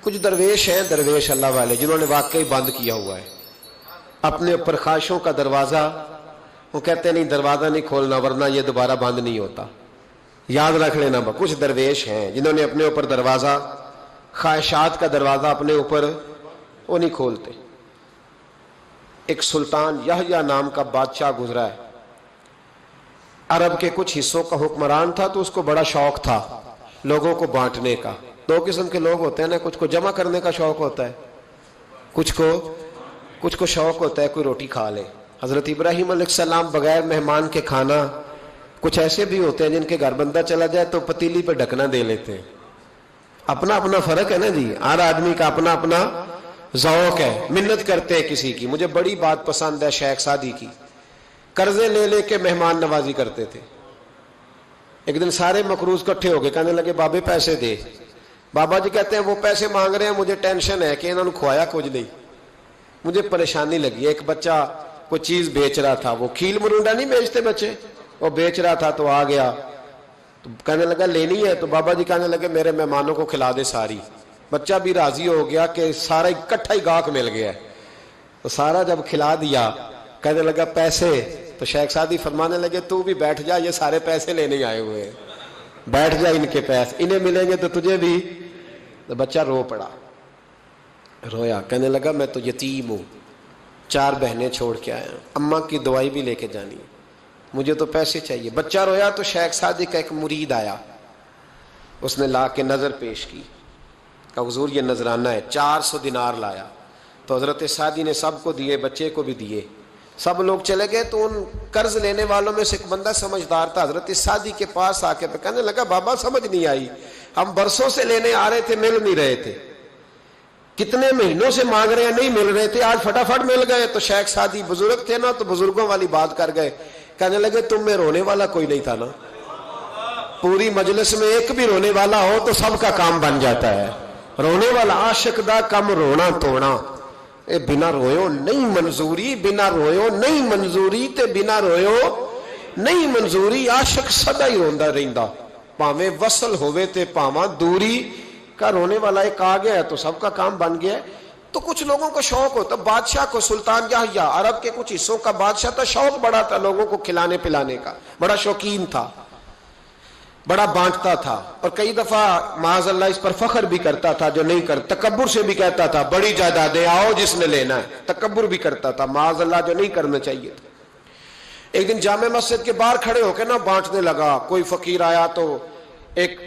کچھ درویش ہیں، درویش اللہ والے، جنہوں نے واقعی بند کیا ہوا ہے اپنے اوپر خواہشوں کا دروازہ. وہ کہتے ہیں نہیں دروازہ نہیں کھولنا ورنہ یہ دوبارہ بند نہیں ہوتا. یاد رکھ لینا، کچھ درویش ہیں جنہوں نے اپنے اوپر دروازہ، خواہشات کا دروازہ اپنے اوپر وہ نہیں کھولتے. ایک سلطان یحییٰ نام کا بادشاہ گزرا ہے، عرب کے کچھ حصوں کا حکمران تھا، تو اس کو بڑا شوق تھا لوگوں کو بانٹنے کا. دو قسم کے لوگ ہوتے ہیں نا، کچھ کو جمع کرنے کا شوق ہوتا ہے، کچھ کو شوق ہوتا ہے کوئی روٹی کھا لے. حضرت ابراہیم علیہ السلام بغیر مہمان کے کھانا، کچھ ایسے بھی ہوتے ہیں جن کے گھر بندہ چلا جائے تو پتیلی پہ ڈھکنا دے لیتے ہیں. اپنا اپنا فرق ہے نا جی، ہر آدمی کا اپنا اپنا ذوق ہے. منت کرتے ہیں کسی کی. مجھے بڑی بات پسند ہے شیخ سعدی کی، قرضے لے لے کے مہمان نوازی کرتے تھے. ایک دن سارے مقروض کٹھے ہو گئے، کہنے لگے بابے پیسے دے. بابا جی کہتے ہیں وہ پیسے مانگ رہے ہیں، مجھے ٹینشن ہے کہ انہوں نے کھوایا کچھ نہیں، مجھے پریشانی لگی. ایک بچہ کوئی چیز بیچ رہا تھا، وہ کھیل مرونڈا نہیں بیچتے بچے، وہ بیچ رہا تھا تو آ گیا، تو کہنے لگا لینی ہے. تو بابا جی کہنے لگے میرے مہمانوں کو کھلا دے ساری. بچہ بھی راضی ہو گیا کہ سارا اکٹھا ہی گاہک مل گیا ہے، تو سارا جب کھلا دیا کہنے لگا پیسے. تو شیخ سعدی فرمانے لگے تو بھی بیٹھ جا، یہ سارے پیسے لینے آئے ہوئے ہیں، بیٹھ جا، ان کے پیسے انہیں ملیں گے تو تجھے بھی. تو بچہ رو پڑا، رویا، کہنے لگا میں تو یتیم ہوں، 4 بہنیں چھوڑ کے آیا ہوں، اماں کی دوائی بھی لے کے جانی ہے، مجھے تو پیسے چاہیے. بچہ رویا تو شیخ سعدی کا ایک مرید آیا، اس نے لا کے نظر پیش کی کہ حضور یہ نذرانہ ہے. 400 دینار لایا. تو حضرت سعدی نے سب کو دیے، بچے کو بھی دیے. سب لوگ چلے گئے تو ان قرض لینے والوں میں سے ایک بندہ سمجھدار تھا، حضرت سعدی کے پاس آ کے کہنے لگا بابا سمجھ نہیں آئی، ہم برسوں سے لینے آ رہے تھے مل نہیں رہے تھے، کتنے مہینوں سے مانگ رہے ہیں نہیں مل رہے تھے، آج فٹافٹ مل گئے. تو شیخ سعدی بزرگ تھے نا، تو بزرگوں والی بات کر گئے. کہنے لگے تم میں رونے والا کوئی نہیں تھا نا، پوری مجلس میں ایک بھی رونے والا ہو تو سب کا کام بن جاتا ہے. رونے والا عاشق دا کم رونا توڑا، اے بنا رویو نہیں منظوری، بنا رویو نہیں منظوری تے بنا رویو نہیں منظوری. عاشق سدا ہی روندا رہندا، پاویں وصل ہوئے تے پاواں دوری کا. رونے والا ایک آ گیا ہے تو سب کا کام بن گیا ہے. تو کچھ لوگوں کو شوق ہوتا، بادشاہ کو سلطان یحییٰ عرب کے کچھ حصوں کا بادشاہ تھا، شوق بڑا تھا لوگوں کو کھلانے پلانے کا، بڑا شوقین تھا، بڑا بانٹتا تھا. اور کئی دفعہ معاذ اللہ اس پر فخر بھی کرتا تھا جو نہیں کرتا، تکبر سے بھی کہتا تھا بڑی جائیدادیں آؤ جس نے لینا ہے، تکبر بھی کرتا تھا معاذ اللہ جو نہیں کرنا چاہیے تھا. ایک دن جامع مسجد کے باہر کھڑے ہو کے نا بانٹنے لگا. کوئی فقیر آیا تو ایک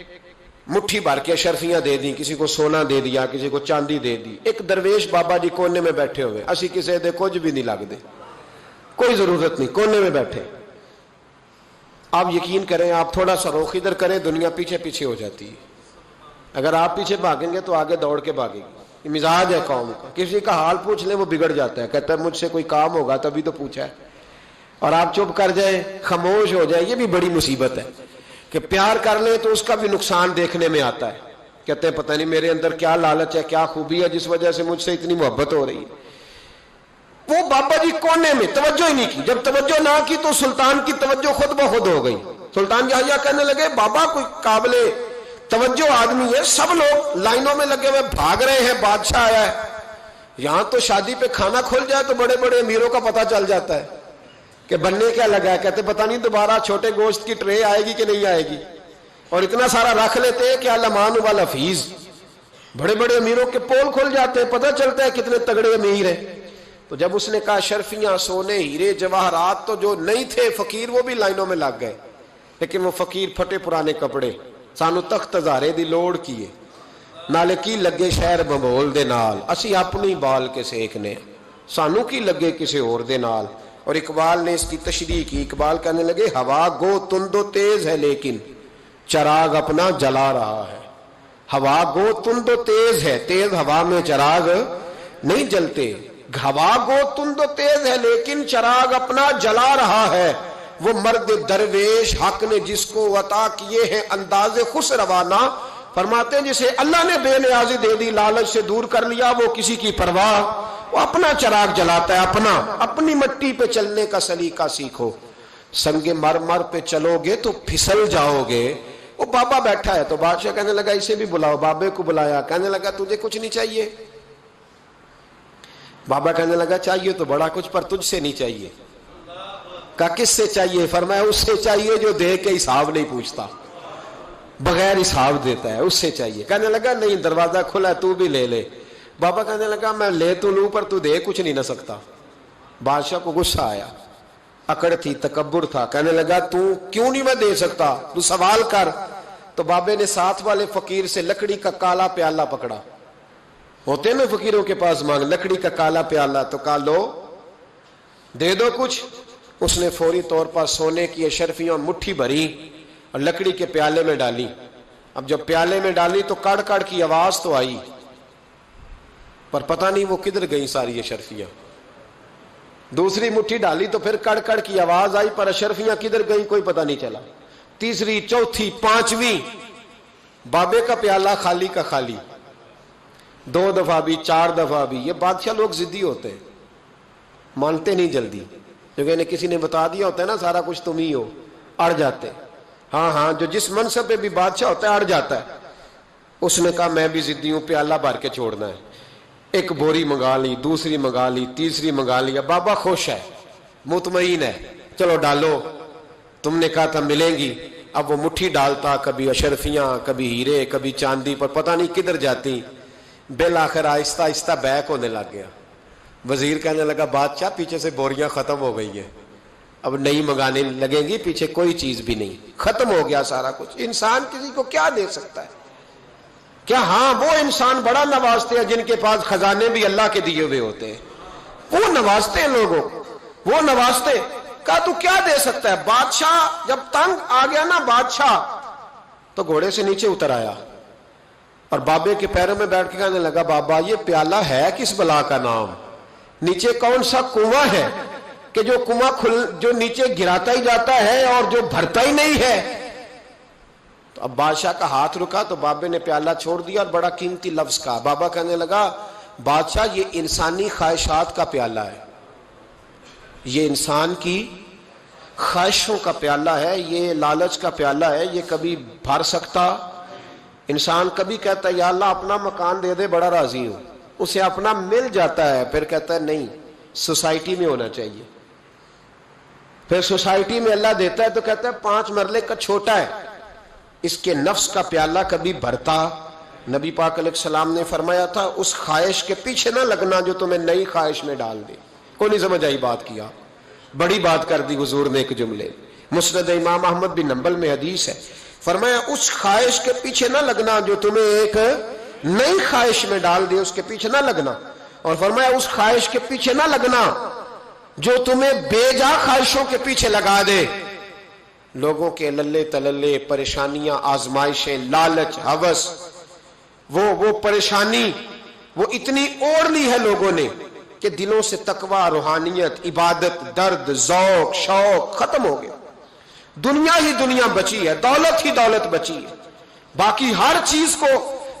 مٹھی بھر کے اشرفیاں دے دی، کسی کو سونا دے دیا، کسی کو چاندی دے دی. ایک درویش بابا جی کونے میں بیٹھے ہوئے، اسی کسی دے کچھ بھی نہیں لگ دے، کوئی ضرورت نہیں، کونے میں بیٹھے. آپ یقین کریں، آپ تھوڑا سا رخ ادھر کریں دنیا پیچھے پیچھے ہو جاتی ہے. اگر آپ پیچھے بھاگیں گے تو آگے دوڑ کے بھاگے گی. یہ مزاج ہے قوم کا، کسی کا حال پوچھ لیں وہ بگڑ جاتا ہے، کہتا ہے مجھ سے کوئی کام ہوگا تبھی تو پوچھا ہے. اور آپ چپ کر جائیں، خاموش ہو جائیں، یہ بھی بڑی مصیبت ہے. کہ پیار کر لیں تو اس کا بھی نقصان دیکھنے میں آتا ہے، کہتے ہیں پتہ نہیں میرے اندر کیا لالچ ہے، کیا خوبی ہے جس وجہ سے مجھ سے اتنی محبت ہو رہی ہے. وہ بابا جی کونے میں توجہ ہی نہیں کی. جب توجہ نہ کی تو سلطان کی توجہ خود بخود ہو گئی. سلطان یحییٰ کہنے لگے بابا کوئی قابل توجہ آدمی ہے، سب لوگ لائنوں میں لگے ہوئے بھاگ رہے ہیں، بادشاہ آیا ہے. یہاں تو شادی پہ کھانا کھل جائے تو بڑے بڑے امیروں کا پتہ چل جاتا ہے کہ بننے کیا لگا ہے. کہتے پتہ نہیں دوبارہ چھوٹے گوشت کی ٹرے آئے گی کہ نہیں آئے گی. اور اتنا سارا رکھ لیتے ہیں کہ المان والا فیس، بڑے بڑے امیروں کے پول کھل جاتے ہیں، پتہ چلتا ہے کتنے تگڑے امیر ہیں. تو جب اس نے کہا شرفیاں، سونے، ہیرے، جواہرات، تو جو نہیں تھے فقیر وہ بھی لائنوں میں لگ گئے. لیکن وہ فقیر پھٹے پرانے کپڑے، سانو تخت ہزارے دی لوڑ کیے، نالے کی لگے شہر بمول دے نال، اسی اپنی بال کے سیکنے، سانو کی لگے کسی اور دے نال. اور اقبال نے اس کی تشریح کی. اقبال کہنے لگے ہوا گو تند و تیز ہے لیکن چراغ اپنا جلا رہا ہے. ہوا گو تند و تیز ہے، تیز ہوا میں چراغ نہیں جلتے. ہوا گو تند و تیز ہے لیکن چراغ اپنا جلا رہا ہے. وہ مرد درویش حق نے جس کو عطا کیے ہیں انداز خسروانہ، فرماتے ہیں جسے اللہ نے بے نیازی دے دی، لالچ سے دور کر لیا، وہ کسی کی پرواہ، وہ اپنا چراغ جلاتا ہے. اپنی مٹی پہ چلنے کا سلیقہ سیکھو. سنگ مرمر پہ چلو گے تو پھسل جاؤ گے، وہ بابا بیٹھا ہے تو بادشاہ کہنے لگا اسے بھی بلاؤ. بابے کو بلایا, کہنے لگا تجھے کچھ نہیں چاہیے؟ بابا کہنے لگا چاہیے تو بڑا کچھ, پر تجھ سے نہیں چاہیے. کہا کس سے چاہیے؟ فرمایا اس سے چاہیے جو دے کے حساب نہیں پوچھتا, بغیر حساب دیتا ہے, اس سے چاہیے. کہنے لگا نہیں, دروازہ کھلا ہے, تو بھی لے لے. بابا کہنے لگا میں لے تو لوں پر تو دے کچھ نہیں نہ سکتا. بادشاہ کو غصہ آیا, اکڑ تھی, تکبر تھا. کہنے لگا تو کیوں نہیں میں دے سکتا, تو سوال کر. تو بابے نے ساتھ والے فقیر سے لکڑی کا کالا پیالہ پکڑا, ہوتے نا فقیروں کے پاس مانگ, لکڑی کا کالا پیالہ, تو کہا لو دے دو کچھ. اس نے فوری طور پر سونے کی اشرفیاں مٹھی بھری اور لکڑی کے پیالے میں ڈالی. اب جب پیالے میں ڈالی تو کڑ کڑ کی آواز تو آئی, پر پتہ نہیں وہ کدھر گئی ساری اشرفیاں. دوسری مٹھی ڈالی تو پھر کڑ کڑ کی آواز آئی, پر اشرفیاں کدھر گئی کوئی پتہ نہیں چلا. تیسری, چوتھی, پانچویں, بابے کا پیالہ خالی کا خالی. 2 دفعہ بھی, 4 دفعہ بھی. یہ بادشاہ لوگ ضدی ہوتے ہیں, مانتے نہیں جلدی, کیونکہ انہیں کسی نے بتا دیا ہوتا ہے نا سارا کچھ تم ہی ہو, اڑ جاتے. ہاں جو جس منصب پہ بھی بادشاہ ہوتا ہے اڑ جاتا ہے. اس نے کہا میں بھی ضدی ہوں, پیالہ بھر کے چھوڑنا ہے. ایک بوری منگا لی, دوسری منگا لی, تیسری منگا لی. بابا خوش ہے, مطمئن ہے, چلو ڈالو, تم نے کہا تھا ملیں گی. اب وہ مٹھی ڈالتا, کبھی اشرفیاں, کبھی ہیرے, کبھی چاندی, پر پتہ نہیں کدھر جاتی. بالآخر آہستہ آہستہ بیک ہونے لگ گیا. وزیر کہنے لگا بادشاہ پیچھے سے بوریاں ختم ہو گئی ہیں, اب نئی منگانے لگیں گی, پیچھے کوئی چیز بھی نہیں, ختم ہو گیا سارا کچھ. انسان کسی کو کیا دے سکتا ہے؟ کیا ہاں وہ انسان بڑا نوازتے ہیں جن کے پاس خزانے بھی اللہ کے دیے ہوئے ہوتے ہیں, وہ نوازتے ہیں لوگوں, وہ نوازتے. کہا تو کیا دے سکتا ہے؟ بادشاہ جب تنگ آ گیا نا بادشاہ, تو گھوڑے سے نیچے اتر آیا اور بابے کے پیروں میں بیٹھ کے کہنے لگا بابا یہ پیالہ ہے کس بلا کا نام؟ نیچے کون سا کنواں ہے کہ جو کنواں جو نیچے گراتا ہی جاتا ہے اور جو بھرتا ہی نہیں ہے؟ تو اب بادشاہ کا ہاتھ رکا تو بابے نے پیالہ چھوڑ دیا اور بڑا قیمتی لفظ کہا. بابا کہنے لگا بادشاہ یہ انسانی خواہشات کا پیالہ ہے, یہ انسان کی خواہشوں کا پیالہ ہے, یہ لالچ کا پیالہ ہے, یہ کبھی بھر سکتا. انسان کبھی کہتا ہے یا اللہ اپنا مکان دے دے بڑا راضی ہوں, اسے اپنا مل جاتا ہے, پھر کہتا ہے نہیں سوسائٹی میں ہونا چاہیے. پھر سوسائٹی میں اللہ دیتا ہے تو کہتا ہے 5 مرلے کا چھوٹا ہے. اس کے نفس کا پیالہ کبھی بھرتا. نبی پاک علیہ السلام نے فرمایا تھا اس خواہش کے پیچھے نہ لگنا جو تمہیں نئی خواہش میں ڈال دے. کوئی نہیں سمجھ آئی بات کیا, بڑی بات کر دی حضور نے ایک جملے. مسند امام احمد بن حنبل میں حدیث ہے, فرمایا اس خواہش کے پیچھے نہ لگنا جو تمہیں ایک نئی خواہش میں ڈال دے, اس کے پیچھے نہ لگنا. اور فرمایا اس خواہش کے پیچھے نہ لگنا جو تمہیں بے جا خواہشوں کے پیچھے لگا دے. لوگوں کے للے تللے, پریشانیاں, آزمائشیں, لالچ, ہوس, وہ پریشانی وہ اتنی اوڑھ لی ہے لوگوں نے کہ دلوں سے تقوی, روحانیت, عبادت, درد, ذوق, شوق ختم ہو گیا. دنیا ہی دنیا بچی ہے, دولت ہی دولت بچی ہے, باقی ہر چیز کو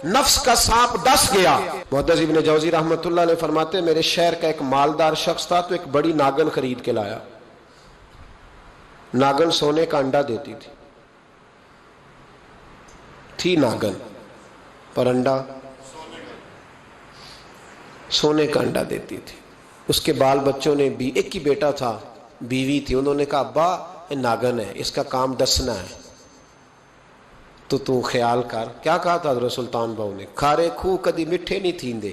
نفس کا سانپ ڈس گیا. محدث ابن جوزی رحمۃ اللہ علیہ فرماتے ہیں میرے شہر کا ایک مالدار شخص تھا تو ایک بڑی ناگن خرید کے لایا. ناگن سونے کا انڈا دیتی تھی ناگن, پر انڈا سونے کا انڈا دیتی تھی. اس کے بال بچوں نے بھی, ایک ہی بیٹا تھا, بیوی تھی, انہوں نے کہا ابا یہ ناگن ہے, اس کا کام ڈسنا ہے, تو خیال کر. کیا کہا تھا حضرت سلطان بہو نے, کھارے کھو کدی مٹھے نہیں تھیندے,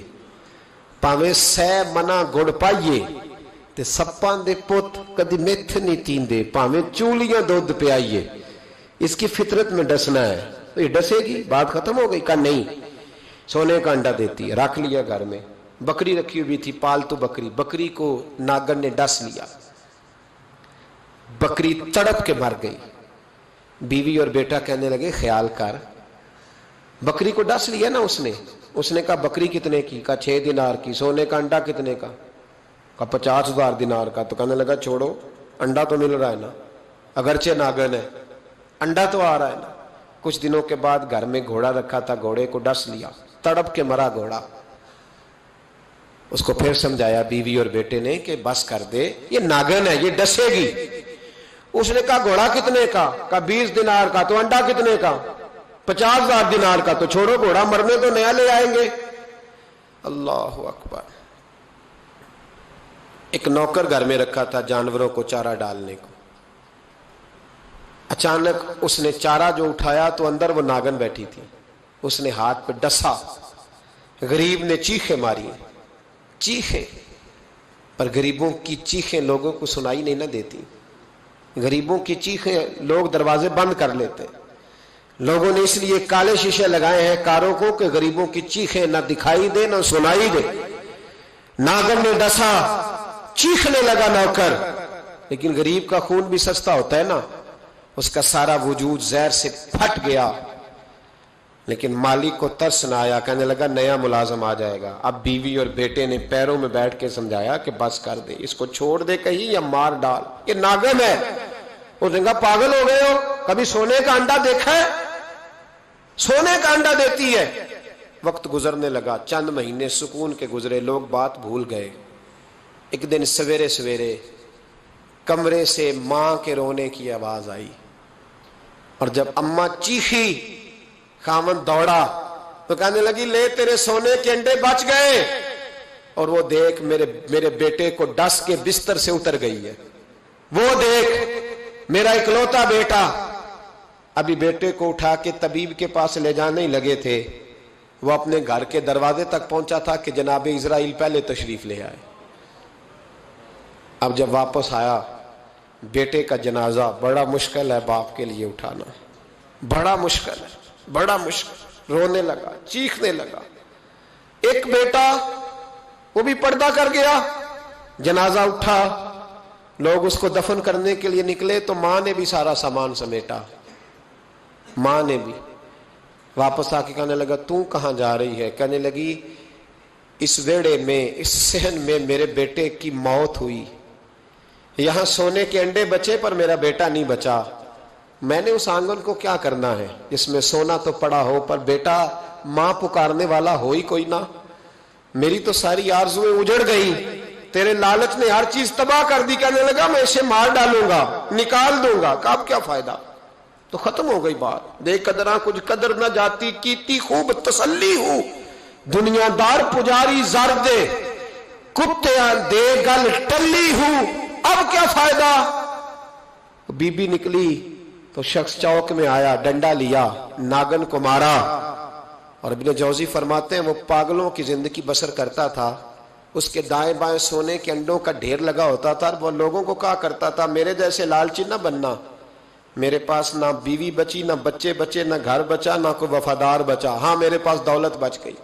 پاویں سہ منا گڑ پائیے تے سپاں دے پت کدی میتھ نہیں تھیندے, پاویں چولیاں دودھ پیائیے. اس کی فطرت میں ڈسنا ہے. تو یہ ڈسے گی, بات ختم ہو گئی. کہا نہیں, سونے کا انڈا دیتی ہے. رکھ لیا گھر میں. بکری رکھی ہوئی تھی, پالتو بکری. بکری کو ناگن نے ڈس لیا, بکری تڑپ کے مر گئی. بیوی اور بیٹا کہنے لگے خیال کر, بکری کو ڈس لیا نا اس نے کہا بکری کتنے کی؟ کہا 6 دینار کی. سونے کا انڈا کتنے کا؟ کہا 50,000 دینار کا. تو کہنے لگا چھوڑو, انڈا تو مل رہا ہے نا, اگرچہ ناگن ہے, انڈا تو آ رہا ہے نا. کچھ دنوں کے بعد گھر میں گھوڑا رکھا تھا, گھوڑے کو ڈس لیا, تڑپ کے مرا گھوڑا. اس کو پھر سمجھایا بیوی اور بیٹے نے کہ بس کر دے, یہ ناگن ہے, یہ ڈسے گی. اس نے کہا گھوڑا کتنے کا؟ کہا 20 دینار کا۔ تو انڈا کتنے کا؟ 50,000 دینار کا۔ تو چھوڑو گھوڑا، مرنے تو نیا لے آئیں گے۔ اللہ اکبر۔ ایک نوکر گھر میں رکھا تھا جانوروں کو چارہ ڈالنے کو۔ اچانک اس نے چارہ جو اٹھایا تو اندر وہ ناگن بیٹھی تھی، اس نے ہاتھ پہ ڈسا، غریب نے چیخیں ماری، چیخیں، پر غریبوں کی چیخیں لوگوں کو سنائی نہیں نہ دیتی، غریبوں کی چیخیں لوگ دروازے بند کر لیتے۔ لوگوں نے اس لیے کالے شیشے لگائے ہیں کاروں کو کہ غریبوں کی چیخیں نہ دکھائی دے نہ سنائی دے۔ ناگن نے ڈسا، چیخنے لگا نوکر، لیکن غریب کا خون بھی سستا ہوتا ہے نا، اس کا سارا وجود زہر سے پھٹ گیا۔ لیکن مالک کو ترس نہ آیا، کہنے لگا نیا ملازم آ جائے گا۔ اب بیوی اور بیٹے نے پیروں میں بیٹھ کے سمجھایا کہ بس کر دے، اس کو چھوڑ دے کہیں یا مار ڈال، یہ ناگن ہے۔ اس نے کہا پاگل ہو گئے ہو، کبھی سونے کا انڈا دیکھا ہے؟ سونے کا انڈا دیتی ہے۔ وقت گزرنے لگا، چند مہینے سکون کے گزرے، لوگ بات بھول گئے۔ ایک دن سویرے سویرے کمرے سے ماں کے رونے کی آواز آئی، اور جب اماں چیخی خاوند دوڑا تو کہنے لگی لے تیرے سونے کے انڈے بچ گئے، اور وہ دیکھ میرے بیٹے کو ڈس کے بستر سے اتر گئی ہے، وہ دیکھ میرا اکلوتا بیٹا۔ ابھی بیٹے کو اٹھا کے طبیب کے پاس لے جانے ہی لگے تھے، وہ اپنے گھر کے دروازے تک پہنچا تھا کہ جناب اسرائیل پہلے تشریف لے آئے۔ اب جب واپس آیا، بیٹے کا جنازہ بڑا مشکل ہے باپ کے لیے اٹھانا، بڑا مشکل ہے، بڑا مشکل۔ رونے لگا، چیخنے لگا۔ ایک بیٹا وہ بھی پردہ کر گیا، جنازہ اٹھا، لوگ اس کو دفن کرنے کے لیے نکلے تو ماں نے بھی سارا سامان سمیٹا، ماں نے بھی۔ واپس آ کے کہنے لگا تو کہاں جا رہی ہے؟ کہنے لگی اس ویڑے میں، اس صحن میں میرے بیٹے کی موت ہوئی، یہاں سونے کے انڈے بچے پر میرا بیٹا نہیں بچا، میں نے اس آنگن کو کیا کرنا ہے جس میں سونا تو پڑا ہو پر بیٹا ماں پکارنے والا ہو ہی کوئی نہ، میری تو ساری آرزویں اجڑ گئی، تیرے لالچ نے ہر چیز تباہ کر دی۔ کہنے لگا میں اسے مار ڈالوں گا، نکال دوں گا۔ اب کیا فائدہ، تو ختم ہو گئی بات۔ دے قدراں کچھ قدر نہ جاتی، کیتی خوب تسلی ہوں، دنیا دار پجاری زر دے، کتیاں دے گل ٹلی ہوں، اب کیا فائدہ۔ بی بی نکلی تو شخص چوک میں آیا، ڈنڈا لیا، ناگن کو مارا۔ اور ابن جوزی فرماتے ہیں وہ پاگلوں کی زندگی بسر کرتا تھا، اس کے دائیں بائیں سونے کے انڈوں کا ڈھیر لگا ہوتا تھا، وہ لوگوں کو کہا کرتا تھا میرے جیسے لالچی نہ بننا، میرے پاس نہ بیوی بچی، نہ بچے بچے، نہ گھر بچا، نہ کوئی وفادار بچا، ہاں میرے پاس دولت بچ گئی۔